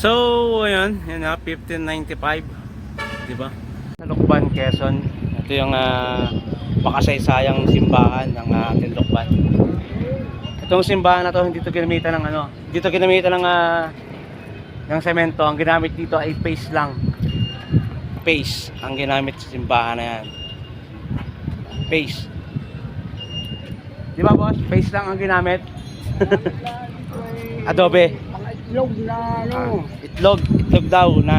So, ayun, yun na, 1595, di ba? Lukban, Quezon. Ito yung makasaysayang simbahan ng ating Lukban. Itong simbahan na to, hindi to ginamitan ng ano, dito ginamitan ng semento. Ang ginamit dito ay paste lang. Paste ang ginamit sa simbahan na yan. Paste. Di ba, boss? Paste lang ang ginamit. Adobe. Mga itlog na ano. Itlog daw na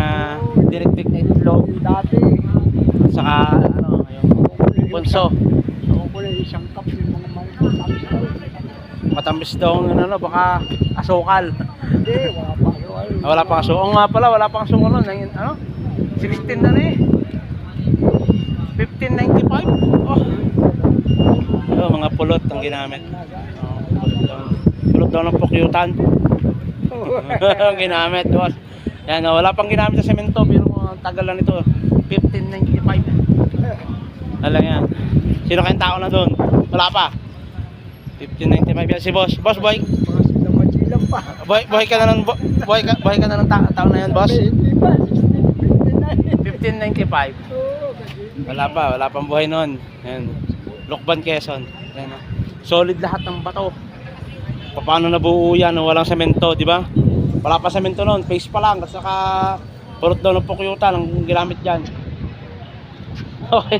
direktik na itlog. Dati. At saka ano, yung punso. Ako ko na isang cup yung mga Matamis daw ng ano, baka asukal. Hindi, wala pa. Wala pang asukal. Oo nga pala, wala pang asukal nun. Ano? 16 na eh. 1595. Oh. Oh, mga pulot ang ginamit. Pulot daw ng pukyutan. Ang ginamit, boss. Yan, wala pang ginamit sa semento, pero ang tagal lang nito. 1595. Alam yan. Sino kayong tao na doon? Wala pa. 1595 yan si boss. Boss, boy. Buhay ka na ng buhay ka na ng tao na yan, boss. Hindi pa, 1595. Wala pang buhay noon. Yan. Lukban, Quezon. Yan, oh. Solid lahat ng bato. Paano nabuo yan? Walang semento, di ba? Wala pa semento noon, paste pa lang. At saka purot daw ng pukyutan ang ginamit diyan. Okay.